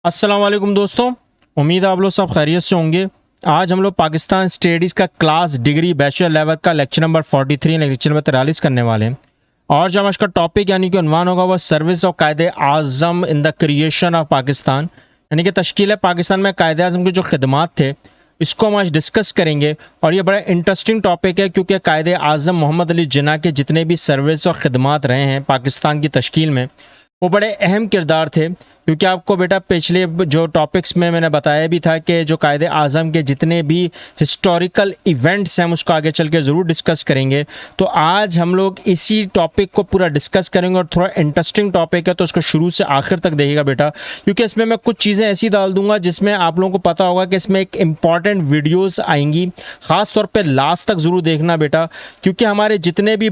अस्सलाम वालेकुम दोस्तों, उम्मीद है आप लोग सब खैरियत से होंगे। आज हम लोग पाकिस्तान स्टडीज़ का क्लास डिग्री बैचलर लेवल का लेक्चर नंबर 43 लेक्चर नंबर 43 करने वाले हैं। और जो आज का टॉपिक यानी कि उन्वान होगा वह सर्विस और Quaid-e Azam in the creation of Pakistan, यानी कि तश्कील पाकिस्तान में कायदे आज़म के जो खिदमात थे इसको हम आज डिस्कस करेंगे। और ये बड़ा इंटरेस्टिंग टॉपिक है क्योंकि कायदे आज़म मोहम्मद अली जिन्ना के जितने भी सर्विस और ख़िदमात रहे हैं पाकिस्तान की तश्कील में वो बड़े अहम किरदार थे। क्योंकि आपको बेटा पिछले जो टॉपिक्स में मैंने बताया भी था कि जो कायदे आज़म के जितने भी हिस्टोरिकल इवेंट्स हैं हम उसको आगे चल के ज़रूर डिस्कस करेंगे। तो आज हम लोग इसी टॉपिक को पूरा डिस्कस करेंगे और थोड़ा इंटरेस्टिंग टॉपिक है तो उसको शुरू से आखिर तक देखिएगा बेटा, क्योंकि इसमें मैं कुछ चीज़ें ऐसी डाल दूंगा जिसमें आप लोगों को पता होगा कि इसमें एक इम्पॉर्टेंट वीडियोज़ आएंगी। ख़ास तौर पर लास्ट तक ज़रूर देखना बेटा, क्योंकि हमारे जितने भी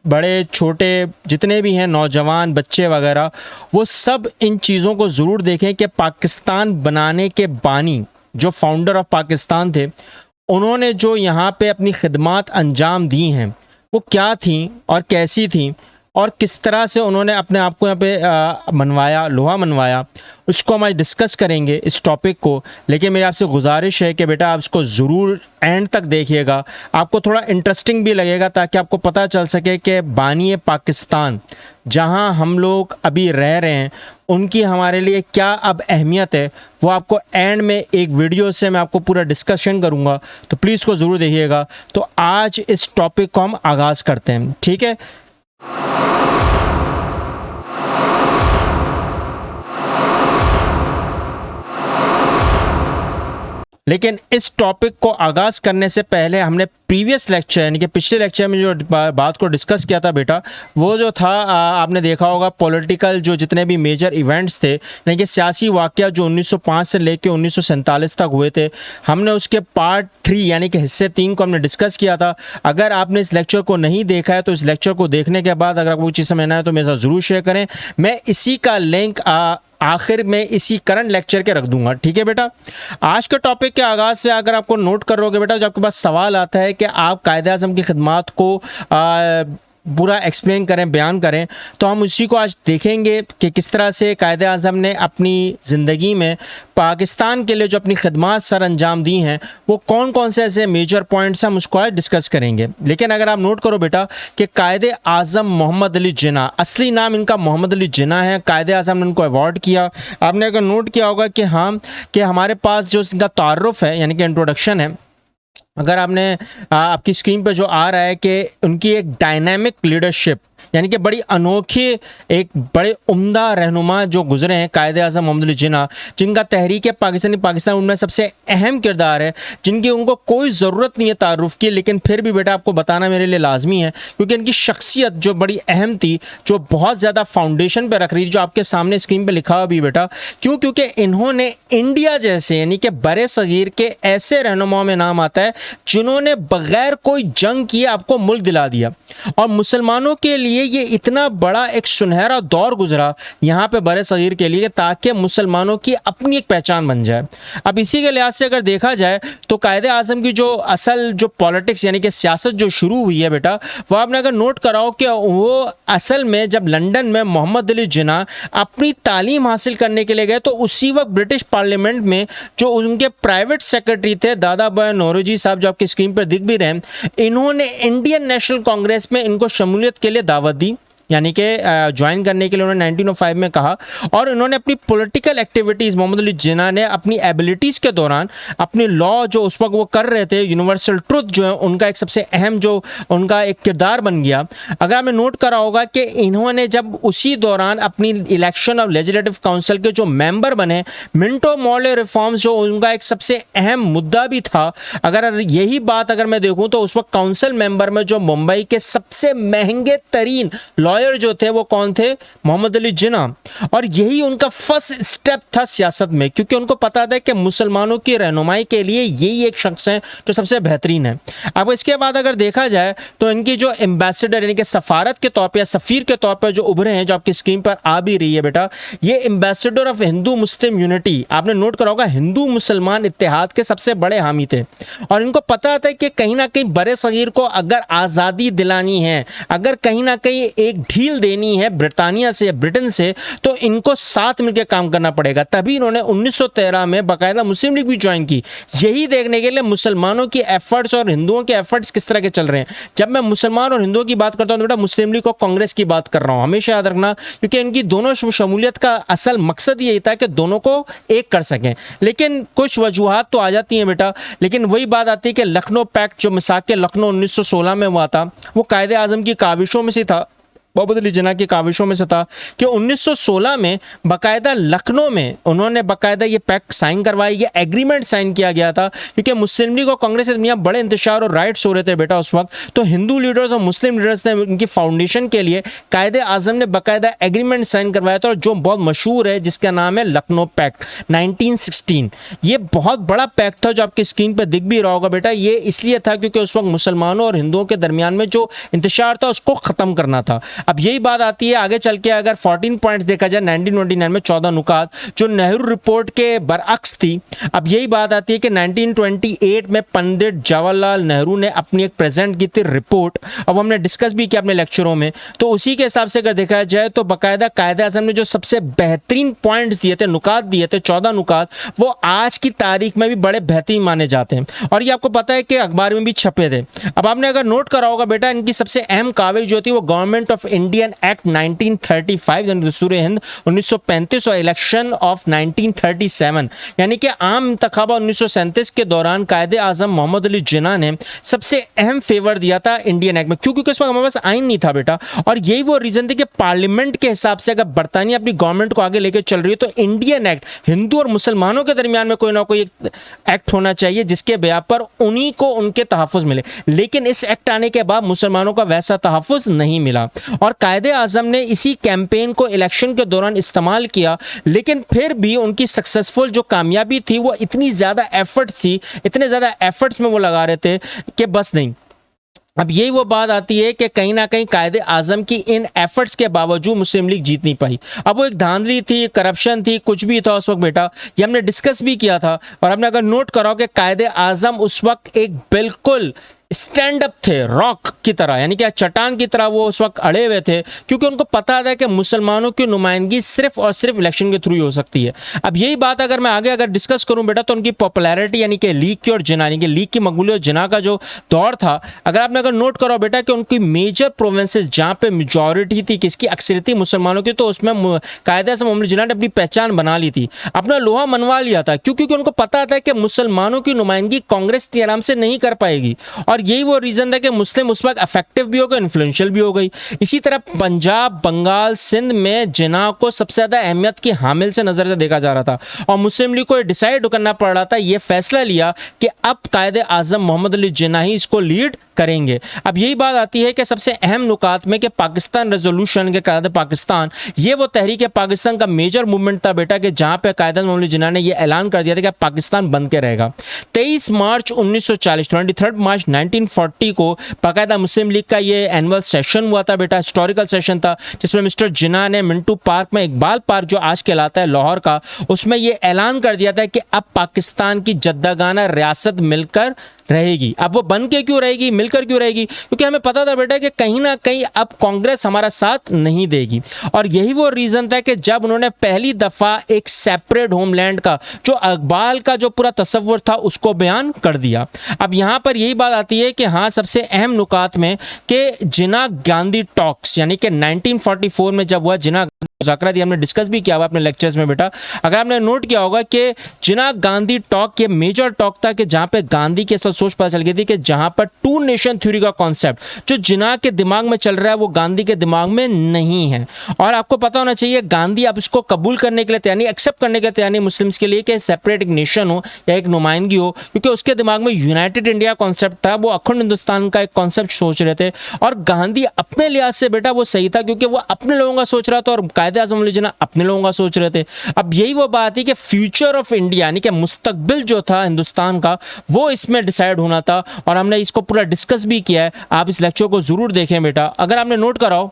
बड़े छोटे जितने भी हैं नौजवान बच्चे वगैरह वो सब इन चीज़ों को ज़रूर देखें कि पाकिस्तान बनाने के बानी जो फाउंडर ऑफ पाकिस्तान थे उन्होंने जो यहाँ पे अपनी खिदमात अंजाम दी हैं वो क्या थी और कैसी थी और किस तरह से उन्होंने अपने आप को यहाँ पे मनवाया, लोहा मनवाया, उसको हम आज डिस्कस करेंगे इस टॉपिक को। लेकिन मेरी आपसे गुजारिश है कि बेटा आप इसको ज़रूर एंड तक देखिएगा, आपको थोड़ा इंटरेस्टिंग भी लगेगा ताकि आपको पता चल सके कि बानी पाकिस्तान जहां हम लोग अभी रह रहे हैं उनकी हमारे लिए क्या अब अहमियत है, वो आपको एंड में एक वीडियो से मैं आपको पूरा डिस्कशन करूँगा। तो प्लीज़ इसको ज़रूर देखिएगा। तो आज इस टॉपिक को हम आगाज़ करते हैं, ठीक है। लेकिन इस टॉपिक को आगाज़ करने से पहले हमने प्रीवियस लेक्चर यानी कि पिछले लेक्चर में जो बात को डिस्कस किया था बेटा, वो जो था आपने देखा होगा पॉलिटिकल जो जितने भी मेजर इवेंट्स थे यानी कि सियासी वाक़या जो 1905 से लेकर 1947 तक हुए थे, हमने उसके पार्ट 3 यानी कि हिस्से 3 को हमने डिस्कस किया था। अगर आपने इस लेक्चर को नहीं देखा है तो इस लेक्चर को देखने के बाद अगर आपको कोई चीज़ समझना है तो मेरे साथ ज़रूर शेयर करें। मैं इसी का लिंक आखिर में इसी करंट लेक्चर के रख दूंगा, ठीक है बेटा। आज के टॉपिक के आगाज़ से अगर आपको नोट करोगे बेटा, जब आपके पास सवाल आता है कि आप कायदे आज़म की खिदमात को पूरा एक्सप्लेन करें, बयान करें, तो हम उसी को आज देखेंगे कि किस तरह से कायदे आज़म ने अपनी ज़िंदगी में पाकिस्तान के लिए जो अपनी खिदमात सर अंजाम दी हैं वो कौन कौन से ऐसे मेजर पॉइंट्स हम उसको आज डिस्कस करेंगे। लेकिन अगर आप नोट करो बेटा कि कायदे आज़म मोहम्मद अली जिन्ना, असली नाम इनका मोहम्मद अली जिन्ना है, कायदे आज़म ने उनको अवार्ड किया। आपने अगर नोट किया होगा कि हाँ कि हमारे पास जो इनका तारुफ है यानी कि इंट्रोडक्शन है, अगर आपने आपकी स्क्रीन पर जो आ रहा है कि उनकी एक डायनामिक लीडरशिप यानी कि बड़ी अनोखी एक बड़े उम्दा रहनुमा जो गुजरे हैं कायदे आज़म मोहम्मद अली जिन्ना, जिनका तहरीक पाकिस्तान उनमें सबसे अहम किरदार है, जिनकी उनको कोई ज़रूरत नहीं है तारुफ की, लेकिन फिर भी बेटा आपको बताना मेरे लिए लाजमी है क्योंकि इनकी शख्सियत जो बड़ी अहम थी, जो बहुत ज़्यादा फाउंडेशन पर रख रही थी, जो आपके सामने स्क्रीन पर लिखा हुआ भी बेटा। क्योंकि इन्होंने इंडिया जैसे यानी कि बड़े सगीर के ऐसे रहनुमाओं में नाम आता है जिन्होंने बग़ैर कोई जंग किए आपको मुल्क दिला दिया और मुसलमानों के लिए ये इतना बड़ा एक सुनहरा दौर गुजरा यहाँ पे बड़े सगीर के लिए ताकि मुसलमानों की अपनी एक पहचान बन जाए। अब इसी के लिहाज से अगर देखा जाए तो कायदे आज़म की जो असल जो पॉलिटिक्स यानी कि सियासत जो शुरू हुई है बेटा, वो आपने अगर नोट कराओ कि वो असल में जब लंदन में मोहम्मद अली जिन्ना अपनी तालीम हासिल करने के लिए गए तो उसी वक्त ब्रिटिश पार्लियामेंट में जो उनके प्राइवेट सेक्रेटरी थे दादा भाई नौरोजी साहब, जो आपकी स्क्रीन पर दिख भी रहे हैं, इन्होंने इंडियन नेशनल कांग्रेस में इनको शमूलियत के लिए दावत दी, यानी कि ज्वाइन करने के लिए उन्होंने 1905 में कहा। और उन्होंने अपनी पॉलिटिकल एक्टिविटीज़ मोहम्मद अली जिन्ना ने अपनी एबिलिटीज़ के दौरान अपनी लॉ जो उस वक्त वो कर रहे थे, यूनिवर्सल ट्रुथ जो है उनका एक सबसे अहम जो उनका एक किरदार बन गया। अगर आपने नोट करा होगा कि इन्होंने जब उसी दौरान अपनी इलेक्शन ऑफ लेजिस्लेटिव काउंसिल के जो मेंबर बने, मिंटो मॉर्ले रिफॉर्म्स जो उनका एक सबसे अहम मुद्दा भी था। अगर यही बात अगर मैं देखूँ तो उस वक्त काउंसिल मेंबर में जो मुंबई के सबसे महंगे तरीन लॉयर जो थे वो कौन थे? मोहम्मद अली जिन्ना। और यही उनका फर्स्ट स्टेप था सियासत में, क्योंकि उनको पता था कि मुसलमानों की रहनुमाई के लिए यही एक शख्स है जो सबसे बेहतरीन है। अब इसके बाद अगर देखा जाए तो इनकी जो एम्बेसडर यानी कि सफारत के तौर पर या सफ़ीर के तौर पर जो उभरे हैं, जो आपकी स्क्रीन पर आ भी रही है बेटा, ये ambassador of Hindu Muslim unity, आपने नोट करा होगा हिंदू मुसलमान इत्तेहाद के सबसे बड़े हामी थे। और इनको पता था कि कहीं ना कहीं बड़े सगीर को अगर आज़ादी दिलानी है, अगर कहीं ना कहीं एक ढील देनी है ब्रिटानिया से, ब्रिटेन से, तो इनको साथ मिलकर काम करना पड़ेगा। तभी इन्होंने 1913 में बाकायदा मुस्लिम लीग भी ज्वाइन की, यही देखने के लिए मुसलमानों की एफर्ट्स और हिंदुओं के एफर्ट्स किस तरह के चल रहे हैं। जब मैं मुसलमान और हिंदुओं की बात करता हूं तो बेटा मुस्लिम लीग और कांग्रेस की बात कर रहा हूं, हमेशा याद रखना, क्योंकि इनकी दोनों शमूलियत का असल मकसद यही था कि दोनों को एक कर सकें। लेकिन कुछ वजूहात तो आ जाती हैं बेटा, लेकिन वही बात आती है कि लखनऊ पैक्ट जो मिसाक के लखनऊ 1916 में हुआ था, वो कायदे आजम की काविशों में से था, मोहम्मद अली जिन्ना की काविशों में से था कि 1916 में बाकायदा लखनऊ में उन्होंने बाकायदा ये पैक्ट साइन करवाई, ये एग्रीमेंट साइन किया गया था, क्योंकि मुस्लिम लीग और कांग्रेस के दरमियान बड़े इंतशार और राइट्स हो रहे थे बेटा उस वक्त। तो हिंदू लीडर्स और मुस्लिम लीडर्स ने उनकी फाउंडेशन के लिए कायदे आजम ने बाकायदा एग्रीमेंट साइन करवाया था, और जो बहुत मशहूर है जिसका नाम है लखनऊ पैक्ट 1916। ये बहुत बड़ा पैक्ट था जो आपकी स्क्रीन पर दिख भी रहा होगा बेटा। ये इसलिए था क्योंकि उस वक्त मुसलमानों और हिंदुओं के दरमियान में जो इंतशार था उसको ख़त्म करना था। अब यही बात आती है आगे चल के, अगर 14 पॉइंट्स देखा जाए 1929 में 14 नुकात जो नेहरू रिपोर्ट के बरअक्स थी। अब यही बात आती है कि 1928 में पंडित जवाहरलाल नेहरू ने अपनी एक प्रेजेंट की थी रिपोर्ट, अब हमने डिस्कस भी किया अपने लेक्चरों में। तो उसी के हिसाब से अगर देखा जाए तो बाकायदा कायदे आज़म ने जो सबसे बेहतरीन पॉइंट्स दिए थे, नुकात दिए थे 14 नुकात, वो आज की तारीख में भी बड़े बेहतरीन माने जाते हैं, और ये आपको पता है कि अखबार में भी छपे थे। अब आपने अगर नोट करा होगा बेटा, इनकी सबसे अहम काविश जो थी वो गवर्नमेंट ऑफ इंडियन एक्ट 1935 यानी दस्तूर हिंद 1935 और इलेक्शन ऑफ 1937 यानी कि आम इंतखाबा 1937 के दौरान कायदे आजम मोहम्मद अली जिन्ना ने सबसे अहम फेवर दिया था इंडियन एक्ट में, क्योंकि उस वक्त हमारे पास आइन नहीं था बेटा। और यही वो रीजन थी कि पार्लियामेंट के हिसाब से अगर बरतानिया अपनी गवर्नमेंट को आगे लेकर चल रही है तो इंडियन एक्ट, हिंदू और मुसलमानों के दरमियान में कोई ना कोई एक्ट होना चाहिए जिसके ब्याह पर उन्हीं को उनके तहफ़्फ़ुज़ मिले। लेकिन इस एक्ट आने के बाद मुसलमानों का वैसा तहफ़्फ़ुज़ नहीं मिला, और कायदे आजम ने इसी कैंपेन को इलेक्शन के दौरान इस्तेमाल किया। लेकिन फिर भी उनकी सक्सेसफुल जो कामयाबी थी वो इतनी ज़्यादा एफर्ट थी, इतने ज़्यादा एफर्ट्स में वो लगा रहे थे कि बस नहीं। अब यही वो बात आती है कि कहीं ना कहीं कायदे आजम की इन एफर्ट्स के बावजूद मुस्लिम लीग जीत नहीं पाई। अब वो एक धांधली थी, करप्शन थी, कुछ भी था उस वक्त बेटा, ये हमने डिस्कस भी किया था। और हमने अगर नोट कराओ कि कायदे आजम उस वक्त एक बिल्कुल स्टैंड अप थे, रॉक की तरह, यानी कि चट्टान की तरह वो उस वक्त अड़े हुए थे, क्योंकि उनको पता था कि मुसलमानों की नुमाइंदगी सिर्फ और सिर्फ इलेक्शन के थ्रू ही हो सकती है। अब यही बात अगर मैं आगे अगर डिस्कस करूं बेटा, तो उनकी पॉपुलैरिटी यानी कि लीग की और जिना, यानी कि लीग की मकबूलियत और जिना का जो दौर था, अगर आपने अगर नोट करो बेटा कि उनकी मेजर प्रोविंसेस जहाँ पे मेजॉरिटी थी किसकी, अक्सरियत थी मुसलमानों की, तो उसमें कायदे से मोहम्मद जिन्ना ने अपनी पहचान बना ली थी, अपना लोहा मनवा लिया था, क्योंकि उनको पता था कि मुसलमानों की नुमाइंदगी कांग्रेस इतनी आराम से नहीं कर पाएगी। और यही वो रीजन था कि मुस्लिम उस वक्त इफेक्टिव भी हो गए, इन्फ्लुएंशियल भी हो गई। इसी तरह पंजाब, बंगाल, सिंध में जिना को सबसे ज्यादा अहमियत की हामिल से नजर से देखा जा रहा था, और मुस्लिम लीग को डिसाइड करना पड़ रहा था, यह फैसला लिया कि अब कायदे आजम मोहम्मद अली जिन्ना ही इसको लीड करेंगे। अब यही बात आती है कि सबसे अहम नुकात में कि पाकिस्तान रेजोल्यूशन के कायदे पाकिस्तान, ये वो तहरीक पाकिस्तान का मेजर मूवमेंट था बेटा, कि जहां पे कायदे मोहम्मद अली जिन्ना ने ये ऐलान कर दिया था कि पाकिस्तान बन के रहेगा। 23 मार्च 1940 23 मार्च 1940 को बाकायदा मुस्लिम लीग का ये एनुअल सेशन हुआ था बेटा, हिस्टोरिकल सेशन था, जिसमें मिस्टर जिन्ना ने मिंटू पार्क में, इकबाल पार्क जो आज कहलाता है लाहौर का, उसमें ये ऐलान कर दिया था कि अब पाकिस्तान की जद्दागाना रियासत मिलकर रहेगी। अब वो बन के क्यों रहेगी, मिलकर क्यों रहेगी, क्योंकि हमें पता था बेटा कि कहीं ना कहीं अब कांग्रेस हमारा साथ नहीं देगी। और यही वो रीजन था कि जब उन्होंने पहली दफा एक सेपरेट होमलैंड का जो अकबाल का जो पूरा तस्वुर था उसको बयान कर दिया। अब यहां पर यही बात आती है कि हाँ, सबसे अहम नुकात में कि जिन्ना गांधी टॉक्स, यानी कि 1944 में जब हुआ जिन्ना मुज़ाकरा, दी हमने डिस्कस भी किया हुआ अपने लेक्चर्स में बेटा। अगर आपने नोट किया होगा कि जिन्ना गांधी टॉक ये मेजर टॉक था, कि जहां पे गांधी के साथ सोच पता चल गई थी कि जहां पर टू नेशन थ्योरी का कॉन्सेप्ट जो जिन्ना के दिमाग में चल रहा है वो गांधी के दिमाग में नहीं है। और आपको पता होना चाहिए गांधी अब इसको कबूल करने के लिए तैयार नहीं, एक्सेप्ट करने के लिए तैयार नहीं मुस्लिम्स के लिए कि सेपरेट एक नेशन हो या एक नुमाइंदगी हो, क्योंकि उसके दिमाग में यूनाइटेड इंडिया कॉन्सेप्ट था, वो अखंड हिंदुस्तान का एक कॉन्सेप्ट सोच रहे थे। और गांधी अपने लिहाज से बेटा वो सही था, क्योंकि वो अपने लोगों का सोच रहा था और कायदे आज़म अली जिन्ना अपने लोगों का सोच रहे थे। अब यही वो बात है कि फ्यूचर ऑफ इंडिया यानी कि मुस्तकबिल जो था हिंदुस्तान का वो इसमें डिसाइड होना था, और हमने इसको पूरा डिस्कस भी किया है। आप इस लेक्चर को जरूर देखें बेटा। अगर आपने नोट कराओ,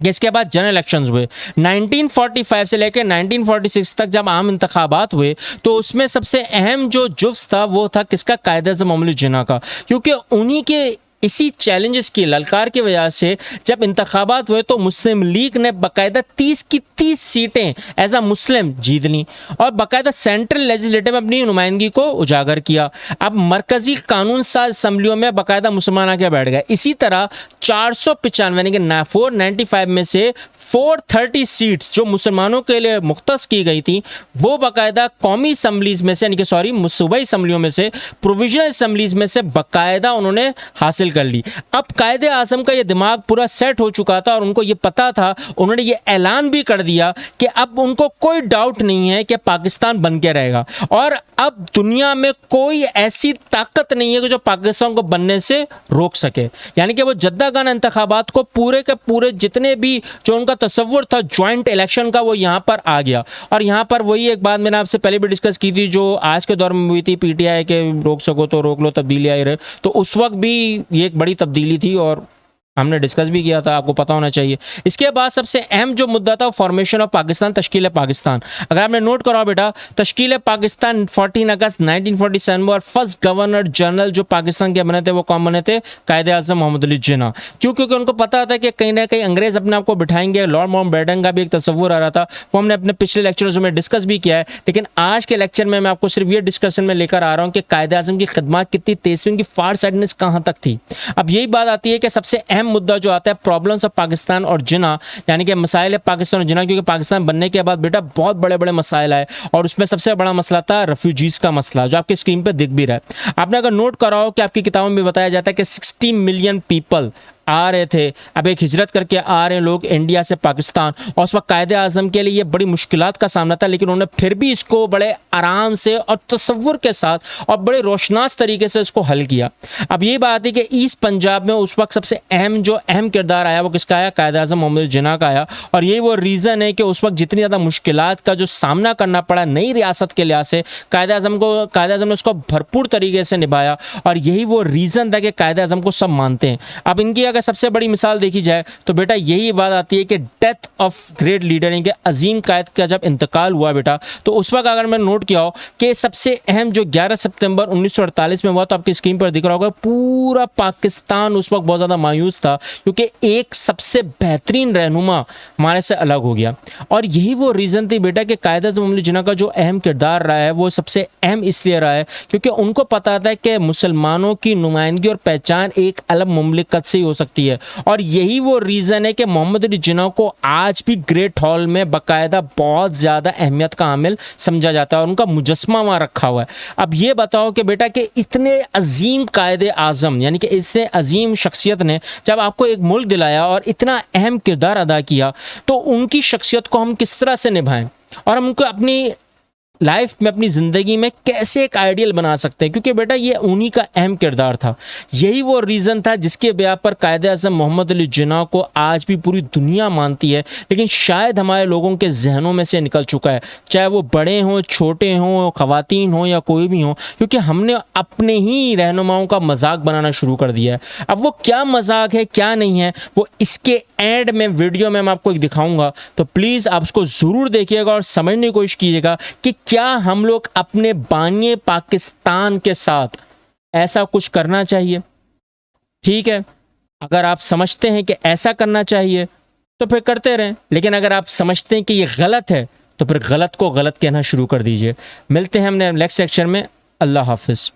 इसके बाद जनरल इलेक्शंस हुए 1945 से लेकर 1946 तक, जब आम इंतखाबात हुए तो उसमें सबसे अहम जो जुफ्स था वो था किसका, कायदे आज़म मोहम्मद अली जिन्ना का, क्योंकि उन्हीं के इसी चैलेंजेस की ललकार की वजह से जब इंतखाबात हुए तो मुस्लिम लीग ने बाकायदा 30 की 30 सीटें एज अ मुस्लिम जीत ली और बाकायदा सेंट्रल लेजिस्लेटिव में अपनी नुमाइंदगी को उजागर किया। अब मरकजी कानून साज असम्बलियों में बाकायदा मुसलमान आके बैठ गए। इसी तरह 495 यानी कि 495 में से 430 सीट्स जो मुसलमानों के लिए मुख्तस की गई थी वो बाकायदा कौमी असम्बलीज में से यानी कि सूबाई असम्बलियों में से प्रोविजनल असम्बलीज में से बाकायदा उन्होंने हासिल कर ली। अब कायदे आज़म का ये दिमाग पूरा सेट हो चुका था और उनको ये पता था, उन्होंने ये ऐलान भी कर दिया कि अब उनको कोई डाउट नहीं है कि पाकिस्तान बन के रहेगा और अब दुनिया में कोई ऐसी ताकत नहीं है कि जो पाकिस्तान को बनने से रोक सके। यानी कि वो जद्दागाना इंतखाबात को पूरे के पूरे जितने भी जो उनका तसव्वुर था ज्वाइंट इलेक्शन का वो यहाँ पर आ गया। और यहाँ पर वही एक बात मैंने आपसे पहले भी डिस्कस की थी जो आज के दौर में हुई थी, पीटीआई के रोक सको तो रोक लो तब्दीली आई रहे, तो उस वक्त भी ये एक बड़ी तब्दीली थी और हमने डिस्कस भी किया था, आपको पता होना चाहिए। इसके बाद सबसे अहम जो मुद्दा था फॉर्मेशन ऑफ पाकिस्तान, तश्कील पाकिस्तान। अगर आपने नोट करा बेटा, तश्कील पाकिस्तान 14 अगस्त 1947 में और फर्स्ट गवर्नर जनरल जो पाकिस्तान के बने थे वो कौन बने थे? कायदे आज़म मोहम्मद अली जिन्ना। क्यों? क्योंकि उनको पता था कि कहीं ना कहीं अंग्रेज अपने आप को बिठाएंगे। लॉर्ड माउंटबेटन का भी एक तस्वुर आ रहा था, वो हमने अपने पिछले लेक्चरों में डिस्कस भी किया है, लेकिन आज के लेक्चर में मैं आपको सिर्फ ये डिस्कशन में लेकर आ रहा हूँ कि कायदे आज़म की खिदमत कितनी तेज थी, उनकी फार साइडनेस कहाँ तक थी। अब यही बात आती है कि सबसे अहम मुद्दा जो आता है प्रॉब्लम्स ऑफ पाकिस्तान और जिना, यानी कि मसाइल है पाकिस्तान और जिना, क्योंकि पाकिस्तान बनने के बाद बेटा बहुत बड़े बड़े मसाइल आए और उसमें सबसे बड़ा मसला था रेफ्यूजीज का मसला, जो आपकी स्क्रीन पे दिख भी रहा है। आपने अगर नोट करा हो कि आपकी किताबों में बताया जाता है कि 60 मिलियन पीपल आ रहे थे, अब एक हिजरत करके आ रहे हैं लोग इंडिया से पाकिस्तान, और उस वक्त कायदे आज़म के लिए ये बड़ी मुश्किलात का सामना था, लेकिन उन्होंने फिर भी इसको बड़े आराम से और तसव्वुर के साथ और बड़े रोशनास तरीके से इसको हल किया। अब ये बात है कि ईस्ट पंजाब में उस वक्त सबसे अहम किरदार आया वो किसका आया? कायदे आज़म मोहम्मद जिन्ना का आया। और यही वो रीज़न है कि उस वक्त जितनी ज़्यादा मुश्किलात का जो सामना करना पड़ा नई रियासत के लिहाज से, कायदे आज़म ने उसको भरपूर तरीके से निभाया और यही वो रीज़न था कि कायदे आज़म को सब मानते हैं। अब इनकी अगर सबसे बड़ी मिसाल देखी जाए तो बेटा यही बात आती है कि डेथ ऑफ ग्रेट लीडर, यानी कि अजीम कायद का जब इंतकाल हुआ बेटा, तो उस वक्त अगर मैंने नोट किया हो कि सबसे अहम जो 11 सितंबर 1948 में हुआ, तो आपकी स्क्रीन पर दिख रहा होगा पूरा पाकिस्तान उस वक्त बहुत ज़्यादा मायूस था क्योंकि एक सबसे बेहतरीन रहनुमा हमारे से अलग हो गया। और यही वो रीज़न थी बेटा कि कायदे आज़म मोहम्मद जिन्ना का जो अहम किरदार रहा है वो सबसे अहम इसलिए रहा है क्योंकि उनको पता था कि मुसलमानों की नुमाइंदगी और पहचान एक अलग मुमलिकत से ही हो सकती है। और यही वो रीज़न है कि मोहम्मद अली जिन्ना को आज भी ग्रेट हॉल में बाकायदा बहुत ज़्यादा अहमियत का हामिल समझा जाता है और उनका मुजस्मा वहाँ रखा हुआ है। अब ये बताओ कि बेटा कि इतने अजीम कायदे आज़म यानी कि इससे अजीम शख्सियत ने जब आपको एक मुल्क दिलाया और इतना अहम किरदार अदा किया, तो उनकी शख्सियत को हम किस तरह से निभाएं और हम उनको अपनी लाइफ में, अपनी ज़िंदगी में कैसे एक आइडियल बना सकते हैं, क्योंकि बेटा ये उन्हीं का अहम किरदार था। यही वो रीज़न था जिसके ब्याह पर कायदे आज़म मोहम्मद अली जिन्ना को आज भी पूरी दुनिया मानती है, लेकिन शायद हमारे लोगों के जहनों में से निकल चुका है, चाहे वो बड़े हों, छोटे हों, ख़वातीन हों या कोई भी हो, क्योंकि हमने अपने ही रहनुमाओं का मजाक बनाना शुरू कर दिया है। अब वो क्या मजाक है क्या नहीं है वो इसके एंड में वीडियो में मैं आपको दिखाऊंगा, तो प्लीज़ आप उसको ज़रूर देखिएगा और समझने की कोशिश कीजिएगा कि क्या हम लोग अपने बानिए पाकिस्तान के साथ ऐसा कुछ करना चाहिए। ठीक है, अगर आप समझते हैं कि ऐसा करना चाहिए तो फिर करते रहें, लेकिन अगर आप समझते हैं कि ये गलत है तो फिर गलत को गलत कहना शुरू कर दीजिए। मिलते हैं हमने नेक्स्ट सेक्शन में। अल्लाह हाफिज़।